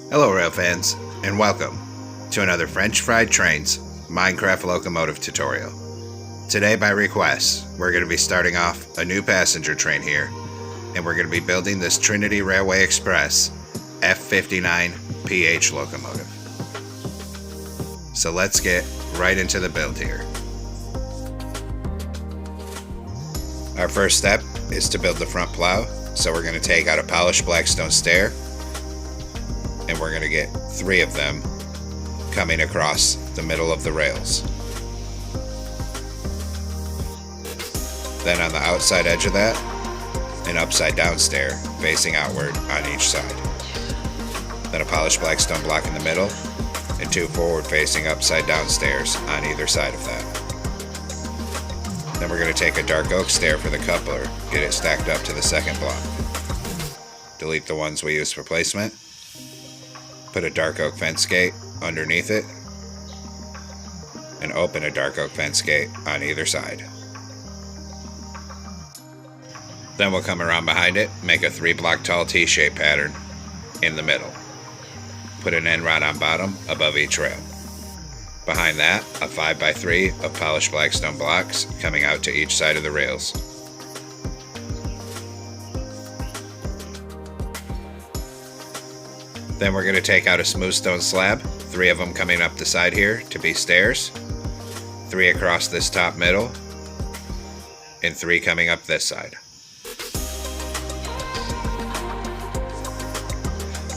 Hello rail fans, and welcome to another French Fried Trains Minecraft locomotive tutorial. Today by request, we're going to be starting off a new passenger train here, and we're going to be building this Trinity Railway Express F59PH locomotive. So let's get right into the build here. Our first step is to build the front plow, so we're going to take out a polished black stone stair, and we're going to get 3 of them coming across the middle of the rails. Then on the outside edge of that, an upside down stair facing outward on each side. Then a polished black stone block in the middle, and 2 forward facing upside down stairs on either side of that. Then we're going to take a dark oak stair for the coupler, get it stacked up to the second block. Delete the ones we used for placement. Put a dark oak fence gate underneath it, and open a dark oak fence gate on either side. Then we'll come around behind it, make a 3-block tall T-shaped pattern in the middle. Put an end rod on bottom above each rail. Behind that, a 5x3 of polished black stone blocks coming out to each side of the rails. Then we're going to take out a smooth stone slab, 3 of them coming up the side here to be stairs, 3 across this top middle, and 3 coming up this side.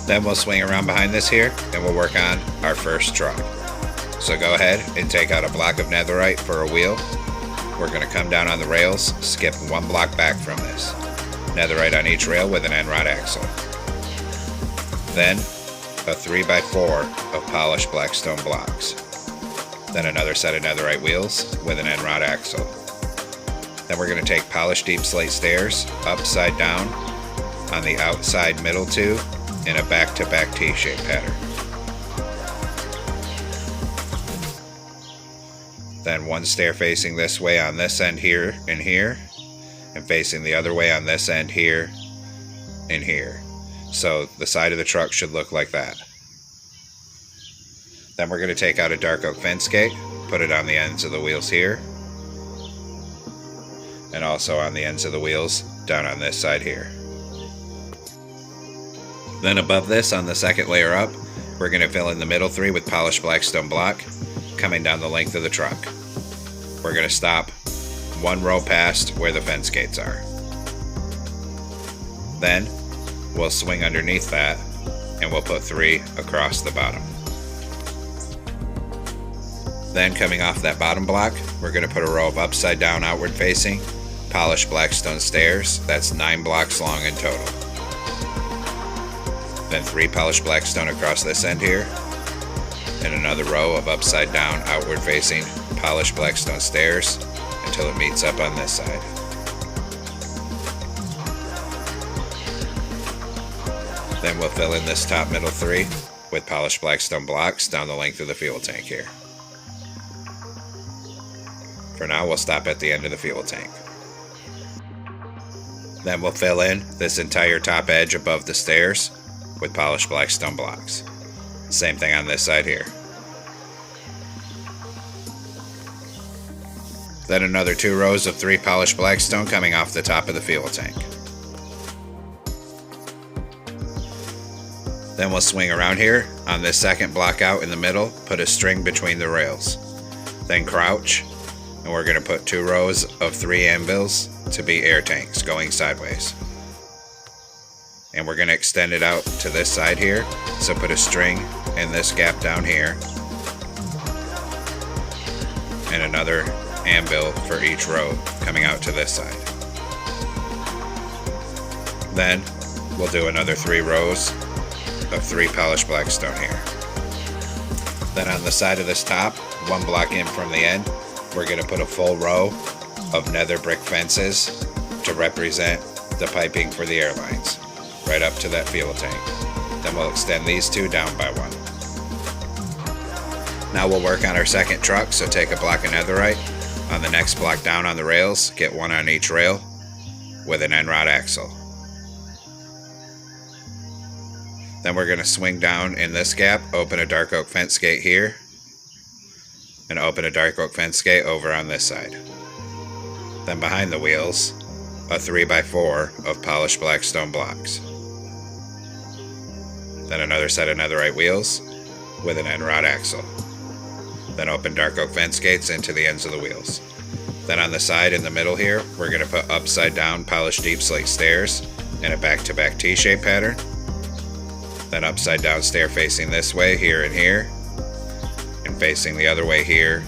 Then we'll swing around behind this here, and we'll work on our first truck. So go ahead and take out a block of netherite for a wheel. We're going to come down on the rails, skip 1 block back from this. Netherite on each rail with an end rod axle. Then a 3x4 of polished black stone blocks. Then another set of netherite wheels with an end rod axle. Then we're going to take polished deep slate stairs upside down on the outside middle 2 in a back-to-back T-shaped pattern. Then 1 stair facing this way on this end here and here, and facing the other way on this end here and here. So the side of the truck should look like that. Then we're going to take out a dark oak fence gate, put it on the ends of the wheels here, and also on the ends of the wheels down on this side here. Then above this, on the second layer up, we're going to fill in the middle 3 with polished black stone block coming down the length of the truck. We're going to stop 1 row past where the fence gates are. Then we'll swing underneath that, and we'll put 3 across the bottom. Then coming off that bottom block, we're going to put a row of upside down outward facing polished black stone stairs. That's 9 blocks long in total. Then 3 polished black stone across this end here, and another row of upside down outward facing polished black stone stairs until it meets up on this side. Then we'll fill in this top middle 3 with polished black stone blocks down the length of the fuel tank here. For now, we'll stop at the end of the fuel tank. Then we'll fill in this entire top edge above the stairs with polished black stone blocks. Same thing on this side here. Then another 2 rows of 3 polished black stone coming off the top of the fuel tank. Then we'll swing around here on this second block out in the middle, put a string between the rails. Then crouch, and we're going to put 2 rows of 3 anvils to be air tanks going sideways. And we're going to extend it out to this side here, so put a string in this gap down here, and another anvil for each row coming out to this side. Then we'll do another 3 rows of 3 polished black stone here. Then on the side of this top, 1 block in from the end, we're going to put a full row of nether brick fences to represent the piping for the airlines, right up to that fuel tank. Then we'll extend these 2 down by 1. Now we'll work on our second truck, so take a block of netherite. On the next block down on the rails, get 1 on each rail with an end rod axle. Then we're going to swing down in this gap, open a dark oak fence gate here, and open a dark oak fence gate over on this side. Then behind the wheels, a 3x4 of polished black stone blocks. Then another set of netherite wheels with an end rod axle. Then open dark oak fence gates into the ends of the wheels. Then on the side in the middle here, we're going to put upside down polished deep slate stairs in a back-to-back T-shape pattern. Then upside down stair facing this way here and here, and facing the other way here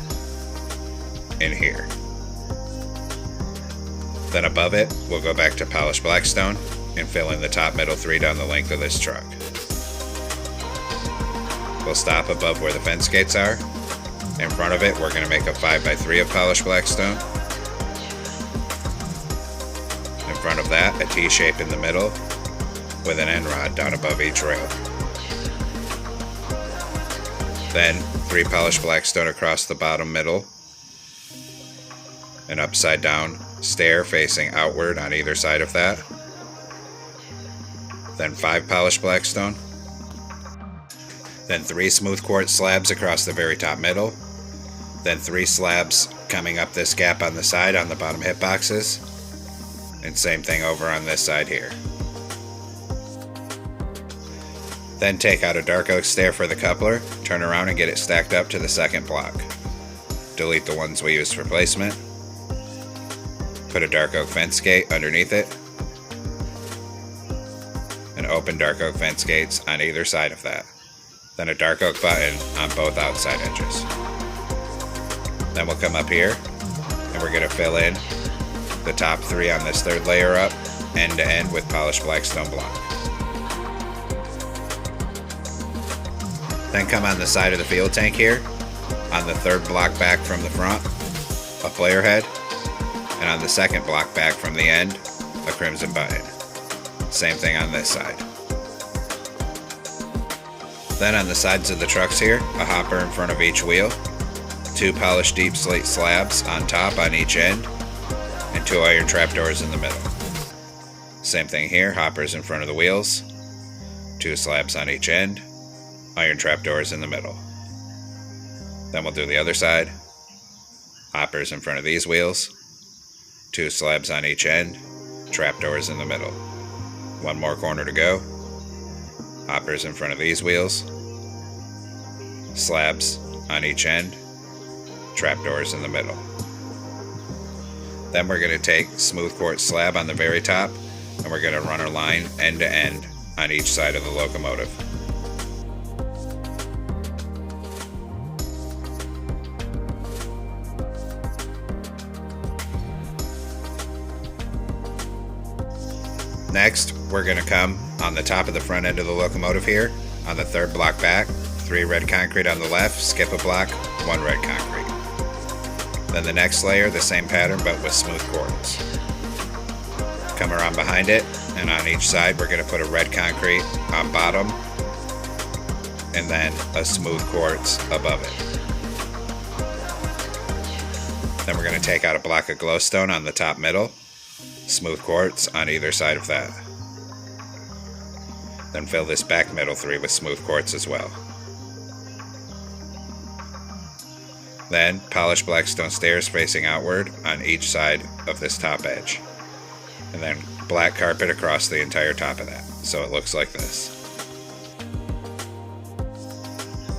and here. Then above it, we'll go back to polished black stone and fill in the top middle 3 down the length of this truck. We'll stop above where the fence gates are. In front of it, we're going to make a 5x3 of polished black stone. In front of that, a T-shape in the middle with an end rod down above each rail. Then 3 polished black stone across the bottom middle. An upside down stair facing outward on either side of that. Then 5 polished black stone. Then 3 smooth quartz slabs across the very top middle. Then 3 slabs coming up this gap on the side on the bottom hitboxes. And same thing over on this side here. Then take out a dark oak stair for the coupler, turn around and get it stacked up to the second block. Delete the ones we used for placement. Put a dark oak fence gate underneath it. And open dark oak fence gates on either side of that. Then a dark oak button on both outside edges. Then we'll come up here and we're going to fill in the top 3 on this 3rd layer up, end to end with polished black stone block. Then come on the side of the fuel tank here, on the 3rd block back from the front, a player head, and on the 2nd block back from the end, a crimson button. Same thing on this side. Then on the sides of the trucks here, a hopper in front of each wheel, 2 polished deep slate slabs on top on each end, and 2 iron trapdoors in the middle. Same thing here, hoppers in front of the wheels, 2 slabs on each end, iron trapdoors in the middle. Then we'll do the other side, hoppers in front of these wheels, 2 slabs on each end, trapdoors in the middle. 1 more corner to go, hoppers in front of these wheels, slabs on each end, trapdoors in the middle. Then we're going to take smooth quartz slab on the very top and we're going to run our line end to end on each side of the locomotive. Next, we're going to come on the top of the front end of the locomotive here, on the 3rd block back, 3 red concrete on the left, skip a block, 1 red concrete. Then the next layer, the same pattern but with smooth quartz. Come around behind it, and on each side we're going to put a red concrete on bottom, and then a smooth quartz above it. Then we're going to take out a block of glowstone on the top middle, smooth quartz on either side of that. Then fill this back middle 3 with smooth quartz as well. Then polish black stone stairs facing outward on each side of this top edge. And then black carpet across the entire top of that, so it looks like this.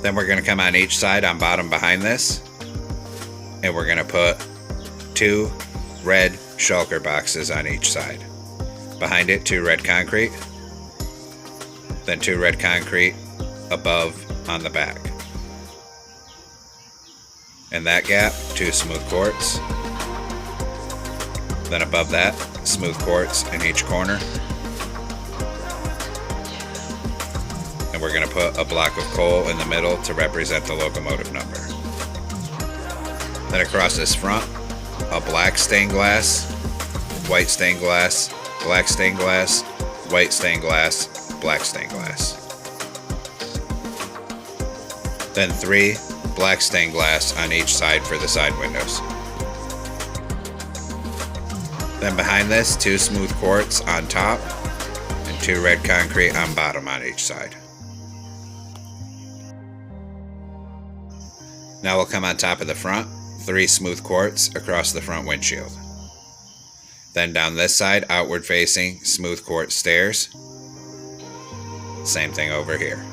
Then we're going to come on each side on bottom behind this, and we're going to put 2 red shulker boxes on each side. Behind it, 2 red concrete, then 2 red concrete above on the back. In that gap, 2 smooth quartz. Then above that, smooth quartz in each corner. And we're going to put a block of coal in the middle to represent the locomotive number. Then across this front, a black stained glass, white stained glass, black stained glass, white stained glass, black stained glass. Then 3 black stained glass on each side for the side windows. Then behind this, 2 smooth quartz on top and 2 red concrete on bottom on each side. Now we'll come on top of the front, 3 smooth quartz across the front windshield. Then down this side, outward facing smooth quartz stairs. Same thing over here.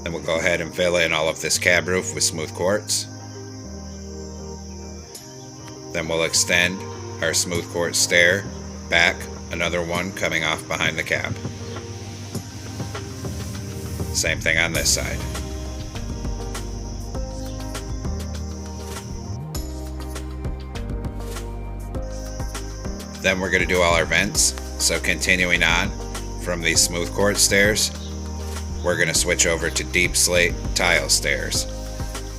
Then we'll go ahead and fill in all of this cab roof with smooth quartz. Then we'll extend our smooth quartz stair back, another one coming off behind the cab. Same thing on this side. Then we're going to do all our vents. So continuing on from these smooth quartz stairs, we're going to switch over to deep slate tile stairs.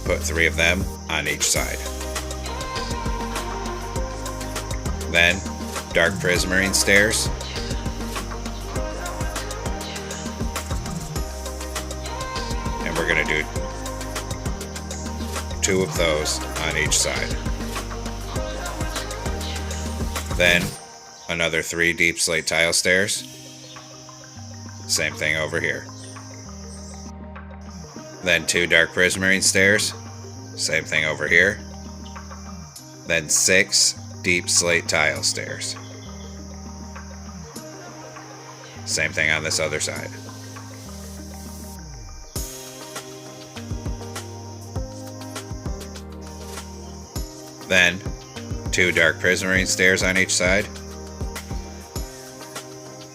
Put 3 of them on each side. Then dark prismarine stairs. And we're going to do 2 of those on each side. Then another 3 deep slate tile stairs. Same thing over here. Then 2 dark prismarine stairs. Same thing over here. Then 6 deep slate tile stairs. Same thing on this other side. Then 2 dark prismarine stairs on each side.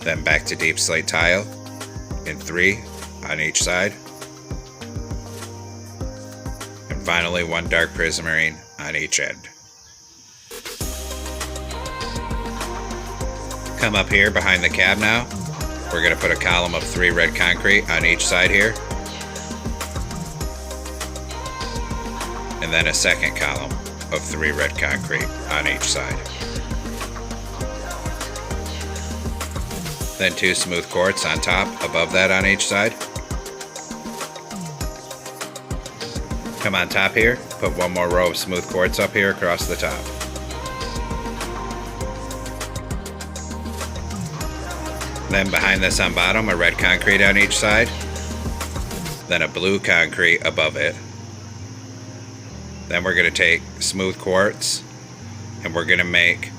Then back to deep slate tile in 3 on each side. And finally 1 dark prismarine on each end. Come up here behind the cab now. We're going to put a column of 3 red concrete on each side here. And then a second column of 3 red concrete on each side. Then 2 smooth quartz on top, above that on each side. Come on top here, put 1 more row of smooth quartz up here across the top. Then behind this on bottom, a red concrete on each side. Then a blue concrete above it. Then we're going to take smooth quartz and we're going to make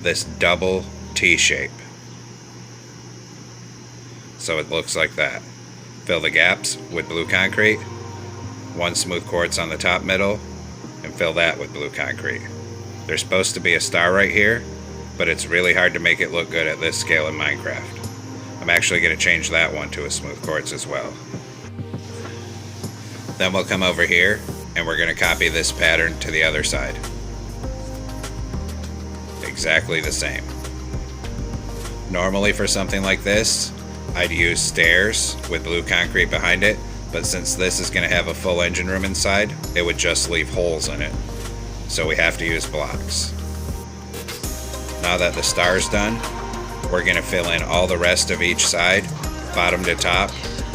this double T shape. So it looks like that. Fill the gaps with blue concrete, 1 smooth quartz on the top middle, and fill that with blue concrete. There's supposed to be a star right here, but it's really hard to make it look good at this scale in Minecraft. I'm actually going to change that one to a smooth quartz as well. Then we'll come over here and we're going to copy this pattern to the other side. Exactly the same. Normally for something like this, I'd use stairs with blue concrete behind it, but since this is going to have a full engine room inside, it would just leave holes in it. So we have to use blocks. Now that the star's done, we're going to fill in all the rest of each side, bottom to top,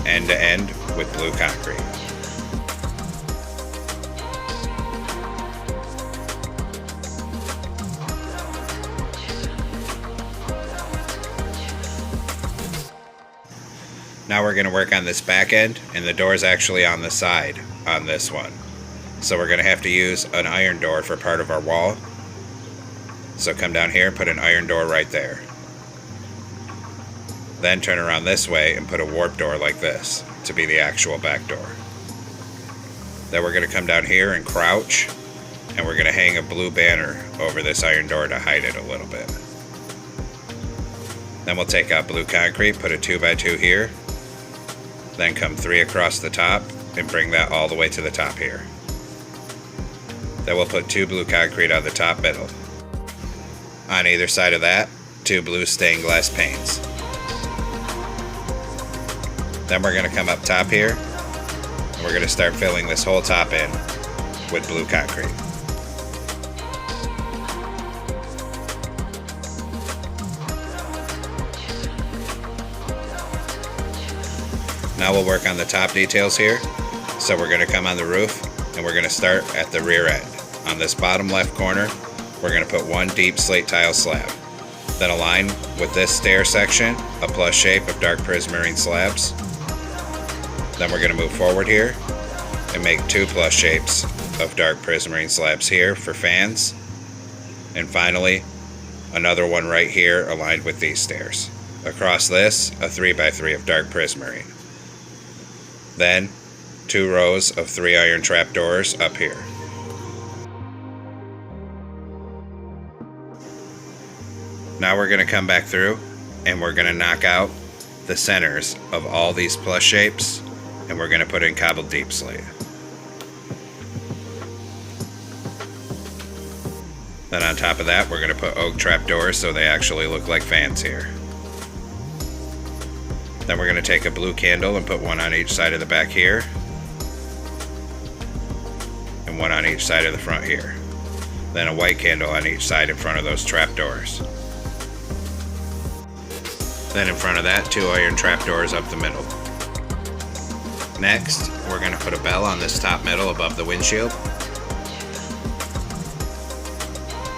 end to end, with blue concrete. Now we're going to work on this back end, and the door is actually on the side on this one. So we're going to have to use an iron door for part of our wall. So come down here and put an iron door right there. Then turn around this way and put a warp door like this to be the actual back door. Then we're going to come down here and crouch, and we're going to hang a blue banner over this iron door to hide it a little bit. Then we'll take out blue concrete, put a 2x2 here, then come 3 across the top and bring that all the way to the top here. Then we'll put 2 blue concrete on the top middle. On either side of that, 2 blue stained glass panes. Then we're going to come up top here, and we're going to start filling this whole top in with blue concrete. Now we'll work on the top details here. So we're going to come on the roof, and we're going to start at the rear end. On this bottom left corner, we're going to put 1 deep slate tile slab. Then align with this stair section, a plus shape of dark prismarine slabs. Then we're going to move forward here and make 2 plus shapes of dark prismarine slabs here for fans. And finally, another one right here aligned with these stairs. Across this, a 3x3 of dark prismarine. Then, 2 rows of 3 iron trapdoors up here. Now we're going to come back through and we're going to knock out the centers of all these plus shapes, and we're going to put in cobbled deep slate. Then on top of that, we're going to put oak trapdoors so they actually look like fans here. Then we're going to take a blue candle and put one on each side of the back here, and one on each side of the front here. Then a white candle on each side in front of those trapdoors. Then in front of that, 2 iron trapdoors up the middle. Next, we're going to put a bell on this top middle above the windshield.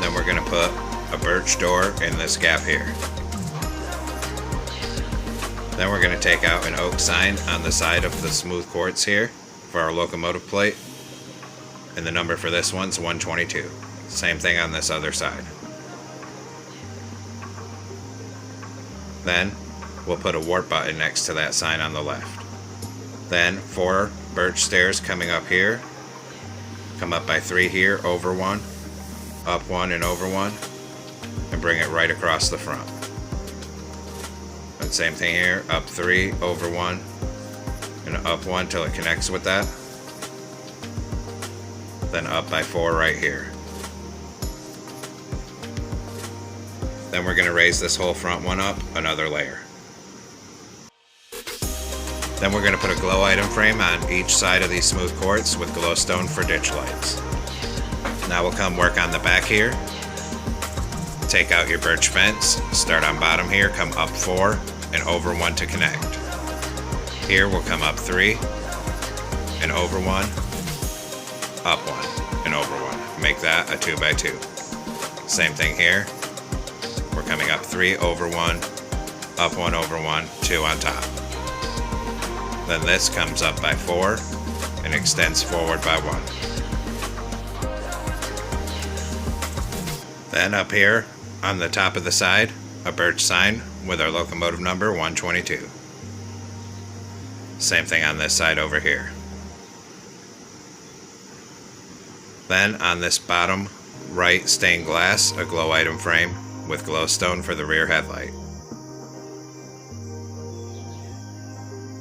Then we're going to put a birch door in this gap here. Then we're going to take out an oak sign on the side of the smooth quartz here for our locomotive plate. And the number for this one's 122. Same thing on this other side. Then we'll put a warp button next to that sign on the left. Then 4 birch stairs coming up here. Come up by 3 here, over 1, up 1 and over 1, and bring it right across the front. And same thing here, up 3, over 1, and up 1 till it connects with that. Then up by 4 right here. Then we're going to raise this whole front one up another layer. Then we're going to put a glow item frame on each side of these smooth quartz with glowstone for ditch lights. Now we'll come work on the back here. Take out your birch fence, start on bottom here, come up 4 and over 1 to connect. Here we'll come up 3 and over 1, up 1 and over 1. Make that a 2x2. Same thing here. We're coming up 3 over 1, up 1 over 1, 2 on top. Then this comes up by 4 and extends forward by 1. Then up here on the top of the side, a birch sign with our locomotive number 122. Same thing on this side over here. Then on this bottom right stained glass, a glow item frame with glowstone for the rear headlight.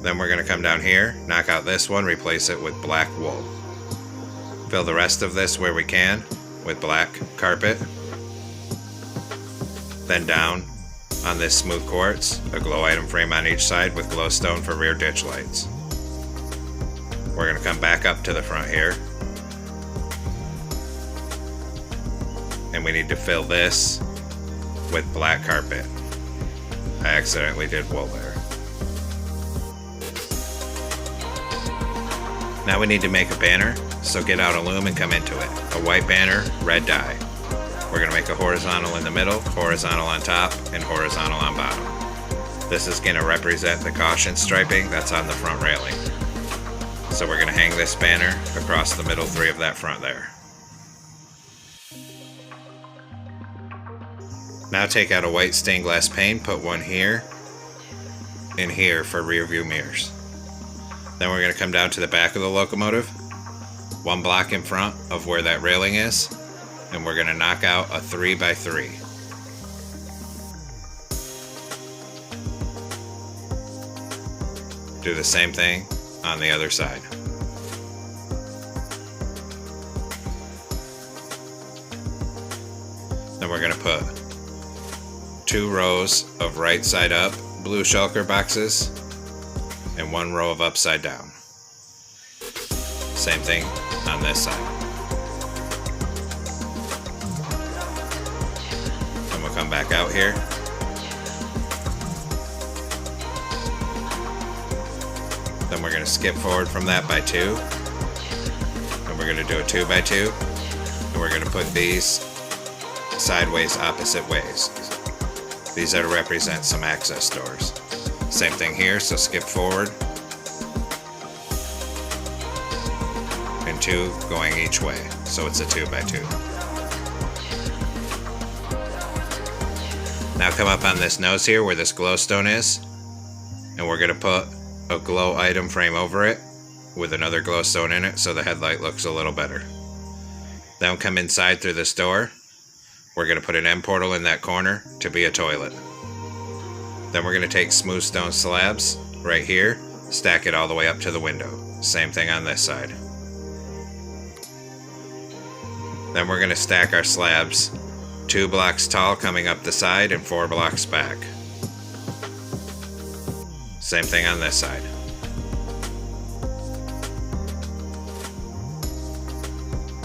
Then we're going to come down here, knock out this one, replace it with black wool. Fill the rest of this where we can with black carpet. Then down on this smooth quartz, a glow item frame on each side with glowstone for rear ditch lights. We're going to come back up to the front here. And we need to fill this with black carpet. I accidentally did wool there. Now we need to make a banner, so get out a loom and come into it. A white banner, red dye. We're going to make a horizontal in the middle, horizontal on top, and horizontal on bottom. This is going to represent the caution striping that's on the front railing. So we're going to hang this banner across the middle 3 of that front there. Now take out a white stained glass pane, put one here and here for rear view mirrors. Then we're going to come down to the back of the locomotive, 1 block in front of where that railing is, and we're going to knock out a 3x3. Do the same thing on the other side. Then we're going to put 2 rows of right side up blue shulker boxes and 1 row of upside down. Same thing on this side. Then we'll come back out here. Then we're going to skip forward from that by 2. And we're going to do a 2x2. And we're going to put these sideways opposite ways. These are to represent some access doors. Same thing here, so skip forward. two going each way, so it's a 2x2. Now come up on this nose here where this glowstone is, and we're going to put a glow item frame over it with another glowstone in it so the headlight looks a little better. Then come inside through this door. We're going to put an end portal in that corner to be a toilet. Then we're going to take smooth stone slabs right here, stack it all the way up to the window. Same thing on this side. Then we're going to stack our slabs 2 blocks tall coming up the side and 4 blocks back. Same thing on this side.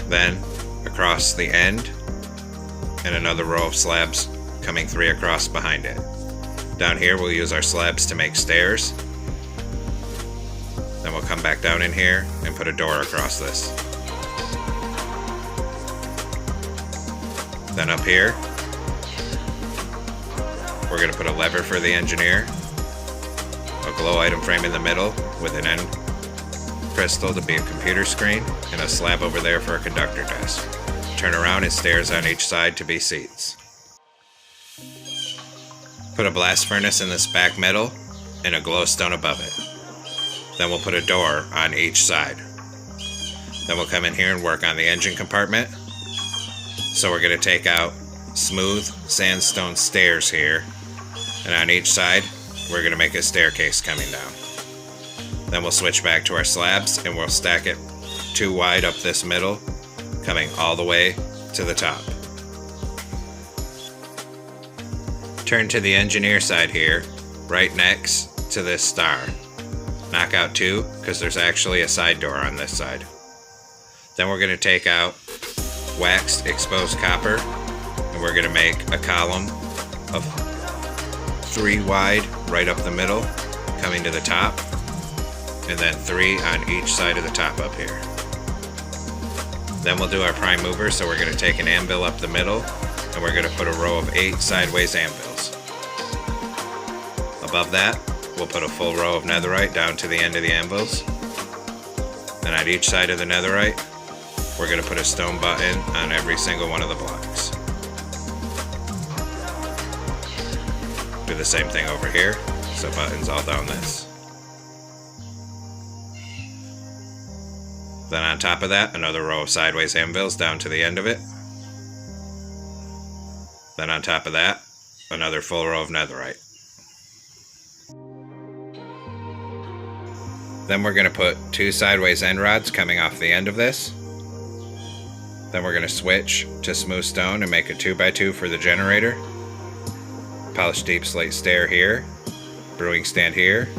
Then across the end, and another row of slabs coming 3 across behind it. Down here we'll use our slabs to make stairs. Then we'll come back down in here and put a door across this. Then up here, we're going to put a lever for the engineer, a glow item frame in the middle with an end crystal to be a computer screen, and a slab over there for a conductor desk. Turn around and stairs on each side to be seats. Put a blast furnace in this back middle and a glowstone above it. Then we'll put a door on each side. Then we'll come in here and work on the engine compartment. So we're going to take out smooth sandstone stairs here, and on each side we're going to make a staircase coming down. Then we'll switch back to our slabs and we'll stack it 2 wide up this middle, coming all the way to the top. Turn to the engineer side here, right next to this star. Knock out 2 because there's actually a side door on this side. Then we're going to take out waxed exposed copper, and we're going to make a column of 3 wide right up the middle coming to the top, and then 3 on each side of the top up here. Then we'll do our prime mover, so we're going to take an anvil up the middle, and we're going to put a row of 8 sideways anvils. Above that we'll put a full row of netherite down to the end of the anvils, and on each side of the netherite we're going to put a stone button on every single one of the blocks. Do the same thing over here, so buttons all down this. Then on top of that, another row of sideways anvils down to the end of it. Then on top of that, another full row of netherite. Then we're going to put 2 sideways end rods coming off the end of this. Then we're going to switch to smooth stone and make a 2x2 for the generator. Polished deep slate stair here, brewing stand here,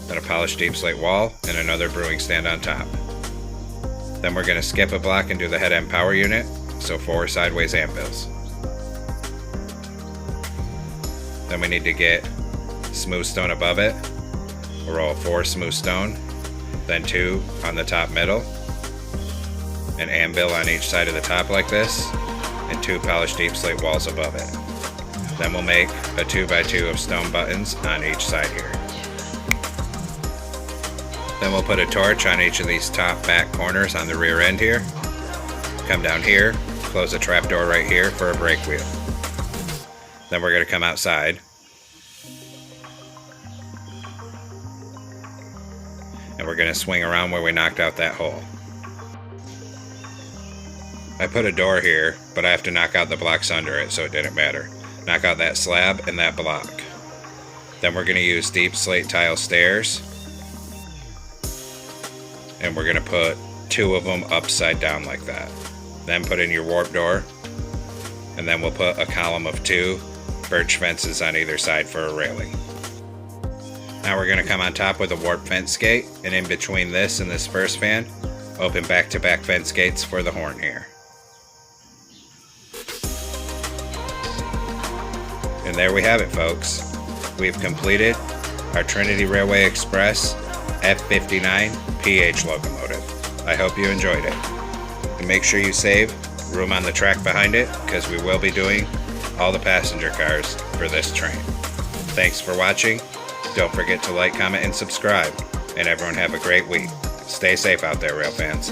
then a polished deep slate wall and another brewing stand on top. Then we're going to skip a block and do the head end power unit, so 4 sideways anvils. Then we need to get smooth stone above it, a row of 4 smooth stone, then 2 on the top middle, an anvil on each side of the top like this, and 2 polished deep slate walls above it. Then we'll make a 2x2 of stone buttons on each side here. Then we'll put a torch on each of these top back corners on the rear end here. Come down here, close a trapdoor right here for a brake wheel. Then we're going to come outside. And we're going to swing around where we knocked out that hole. I put a door here, but I have to knock out the blocks under it, so it didn't matter. Knock out that slab and that block. Then we're going to use deep slate tile stairs. And we're going to put 2 of them upside down like that. Then put in your warp door. And then we'll put a column of 2 birch fences on either side for a railing. Now we're going to come on top with a warp fence gate, and in between this and this first fan, open back-to-back fence gates for the horn here. And there we have it, folks. We've completed our Trinity Railway Express F59PH locomotive. I hope you enjoyed it. And make sure you save room on the track behind it, because we will be doing all the passenger cars for this train. Thanks for watching. Don't forget to like, comment, and subscribe. And everyone have a great week. Stay safe out there, rail fans.